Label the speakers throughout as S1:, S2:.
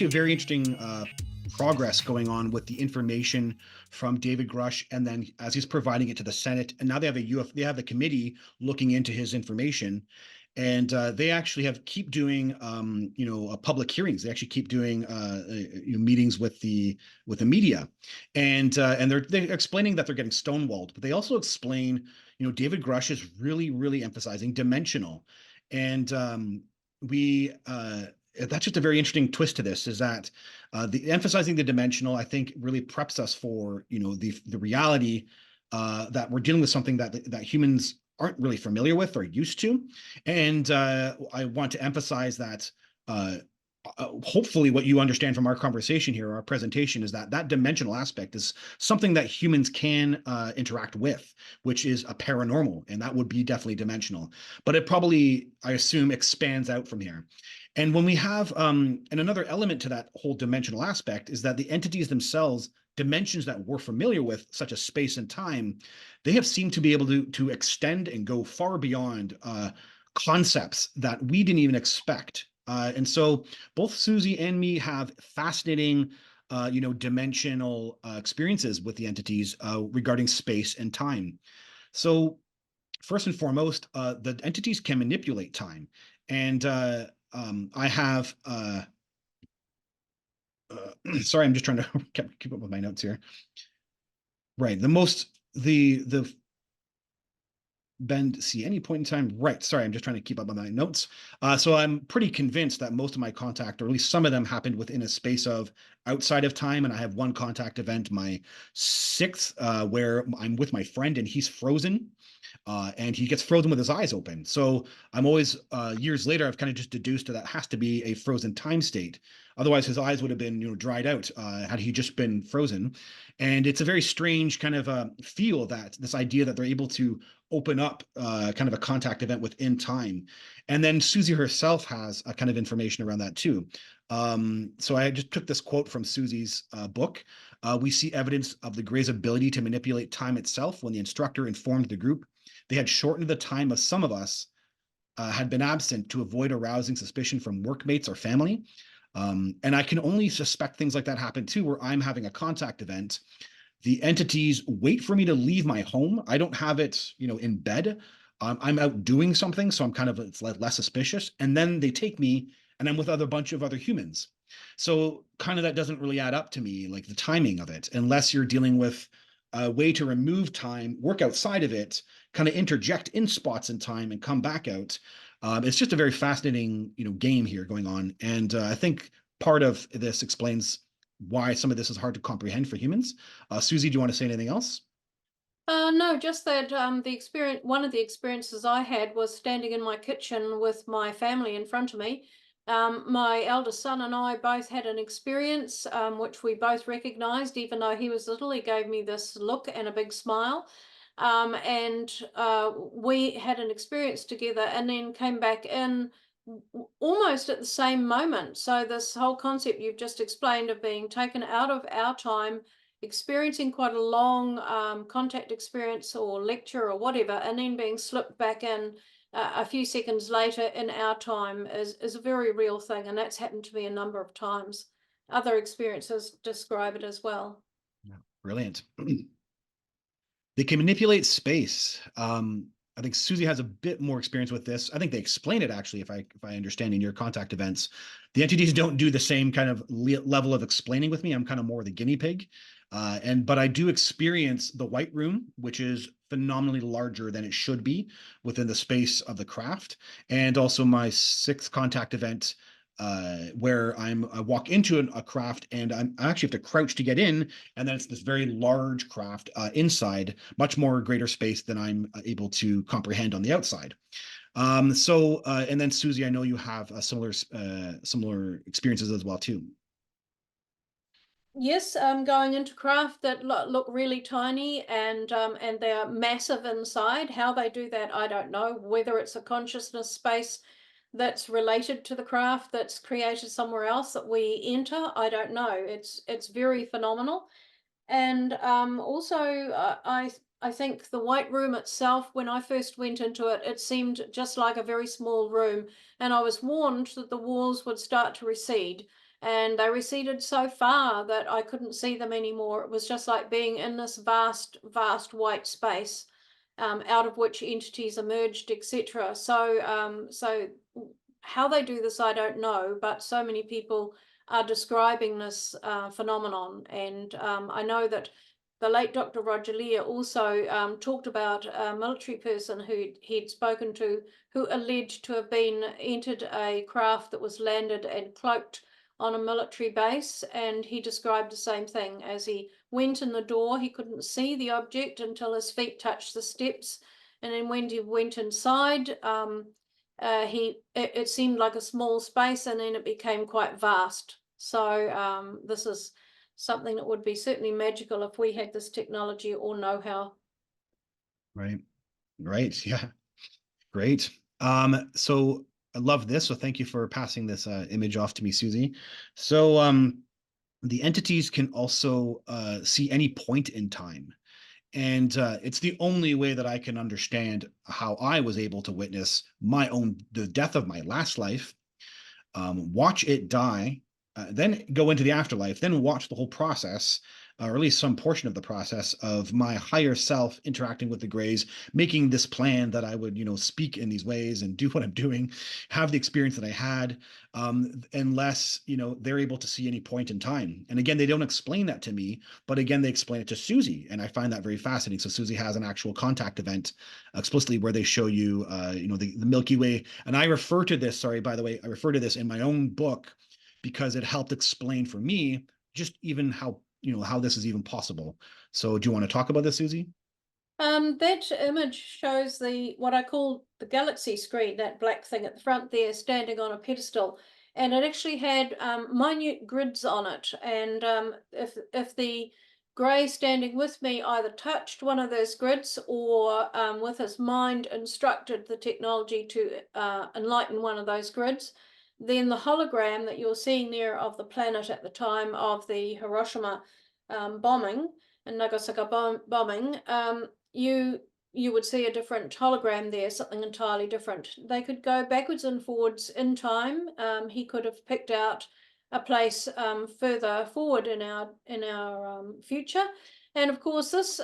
S1: actually a very interesting progress going on with the information from David Grush, and then as he's providing it to the Senate, and now they have they have the committee looking into his information, and they actually have keep doing public hearings. They actually keep doing meetings with the media, and they're explaining that they're getting stonewalled, but they also explain, David Grush is really emphasizing dimensional, and we that's just a very interesting twist to this, is that the emphasizing the dimensional, I think, really preps us for the reality that we're dealing with something that humans aren't really familiar with or used to. And I want to emphasize that hopefully what you understand from our conversation here, our presentation, is that dimensional aspect is something that humans can interact with, which is a paranormal, and that would be definitely dimensional. But it probably, I assume, expands out from here. And when we have, and another element to that whole dimensional aspect is that the entities themselves, dimensions that we're familiar with, such as space and time, they have seemed to be able to extend and go far beyond concepts that we didn't even expect. And so both Suzy and me have fascinating, dimensional experiences with the entities regarding space and time. So first and foremost, the entities can manipulate time. And I have, sorry, I'm just trying to keep up with my notes here. Right. The bend, see any point in time. Right. Sorry, I'm just trying to keep up on my notes. So I'm pretty convinced that most of my contact, or at least some of them, happened within a space of outside of time. And I have one contact event, my sixth, where I'm with my friend and he's frozen. And he gets frozen with his eyes open. So I'm always, years later, I've kind of just deduced that has to be a frozen time state. Otherwise, his eyes would have been, dried out had he just been frozen. And it's a very strange kind of feel, that this idea that they're able to open up kind of a contact event within time. And then Suzy herself has a kind of information around that too. So I just took this quote from Suzy's book. We see evidence of the Grey's ability to manipulate time itself when the instructor informed the group they had shortened the time of some of us had been absent to avoid arousing suspicion from workmates or family. And I can only suspect things like that happen too, where I'm having a contact event. The entities wait for me to leave my home. I don't have it, in bed. I'm out doing something, so I'm kind of, it's less suspicious. And then they take me, and I'm with a bunch of other humans. So kind of that doesn't really add up to me, like the timing of it, unless you're dealing with a way to remove time, work outside of it, kind of interject in spots in time and come back out. It's just a very fascinating, game here going on. And I think part of this explains why some of this is hard to comprehend for humans. Suzy, do you want to say anything else?
S2: No, just that one of the experiences I had was standing in my kitchen with my family in front of me. My eldest son and I both had an experience, which we both recognized, even though he was little. He gave me this look and a big smile. And we had an experience together and then came back in almost at the same moment. So, this whole concept you've just explained of being taken out of our time, experiencing quite a long contact experience or lecture or whatever, and then being slipped back in a few seconds later in our time is a very real thing. And that's happened to me a number of times. Other experiences describe it as well.
S1: Yeah, brilliant. They can manipulate space. I think Suzy has a bit more experience with this. I think they explain it actually, if I understand, in your contact events. The entities don't do the same kind of level of explaining with me. I'm kind of more the guinea pig, but I do experience the white room, which is phenomenally larger than it should be within the space of the craft, and also my sixth contact event, where I walk into a craft and I actually have to crouch to get in, and then it's this very large craft inside, much more greater space than I'm able to comprehend on the outside. And then Suzy, I know you have similar experiences as well too.
S2: Yes, going into craft that look really tiny and they're massive inside. How they do that, I don't know. Whether it's a consciousness space that's related to the craft that's created somewhere else that we enter, I don't know. It's very phenomenal. And also, I think the White Room itself, when I first went into it, it seemed just like a very small room, and I was warned that the walls would start to recede. and they receded so far that I couldn't see them anymore. It was just like being in this vast, vast white space, out of which entities emerged, etc. So how they do this, I don't know, but so many people are describing this phenomenon, and I know that the late Dr. Roger Lear also talked about a military person who he'd spoken to, who alleged to have been entered a craft that was landed and cloaked on a military base, and he described the same thing. As he went in the door, he couldn't see the object until his feet touched the steps, and then when he went inside, it seemed like a small space, and then it became quite vast. So this is something that would be certainly magical if we had this technology or know-how.
S1: Right. Right. Yeah. Great. So I love this. So thank you for passing this image off to me, Susie. So the entities can also see any point in time. And it's the only way that I can understand how I was able to witness the death of my last life, watch it die, then go into the afterlife, then watch the whole process, or at least some portion of the process of my higher self interacting with the grays, making this plan that I would, speak in these ways and do what I'm doing, have the experience that I had, unless, they're able to see any point in time. And again, they don't explain that to me, but again, they explain it to Susie. And I find that very fascinating. So Susie has an actual contact event explicitly where they show you, the Milky Way. And I refer to this, sorry, by the way, I refer to this in my own book because it helped explain for me just even how this is even possible. So do you want to talk about this, Susie?
S2: That image shows the what I call the galaxy screen, that black thing at the front there, standing on a pedestal, and it actually had minute grids on it. And if the grey standing with me either touched one of those grids or with his mind instructed the technology to enlighten one of those grids, then the hologram that you're seeing there of the planet at the time of the Hiroshima bombing and Nagasaki bombing, you would see a different hologram there, something entirely different. They could go backwards and forwards in time. He could have picked out a place further forward in our future, and of course this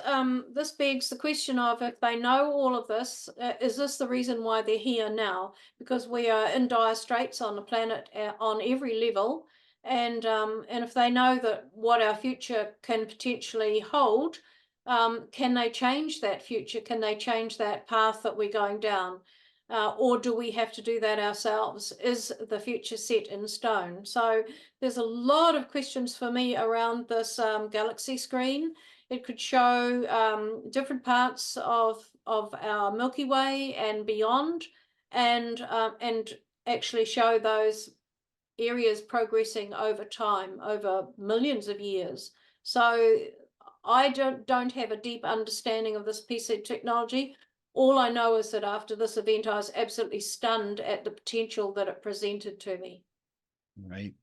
S2: begs the question of, if they know all of this, is this the reason why they're here now? Because we are in dire straits on the planet on every level, and if they know that what our future can potentially hold, can they change that future? Can they change that path that we're going down? Or do we have to do that ourselves? Is the future set in stone? So there's a lot of questions for me around this galaxy screen. It could show different parts of our Milky Way and beyond, and actually show those areas progressing over time, over millions of years. So I don't have a deep understanding of this piece of technology. All I know is that after this event, I was absolutely stunned at the potential that it presented to me.
S1: Right.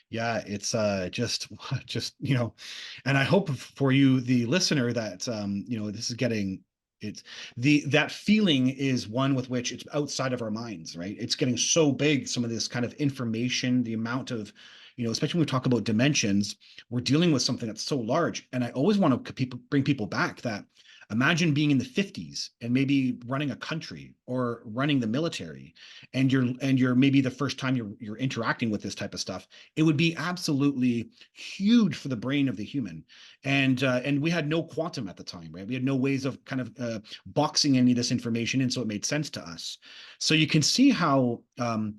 S1: Yeah, it's just just and I hope for you, the listener, that this is getting it's the that feeling is one with which it's outside of our minds, right? It's getting so big, some of this kind of information, the amount of, especially when we talk about dimensions, we're dealing with something that's so large. And I always want to bring people back that imagine being in the 50s and maybe running a country or running the military, and you're maybe the first time you're interacting with this type of stuff. It would be absolutely huge for the brain of the human. And we had no quantum at the time, right? We had no ways of kind of boxing any of this information in, so it made sense to us. So you can see how I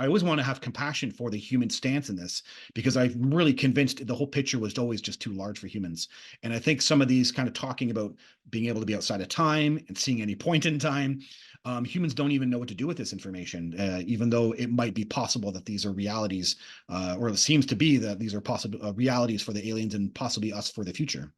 S1: always want to have compassion for the human stance in this, because I'm really convinced the whole picture was always just too large for humans. And I think some of these kind of talking about being able to be outside of time and seeing any point in time, humans don't even know what to do with this information, even though it might be possible that these are realities, or it seems to be that these are possible realities for the aliens and possibly us for the future.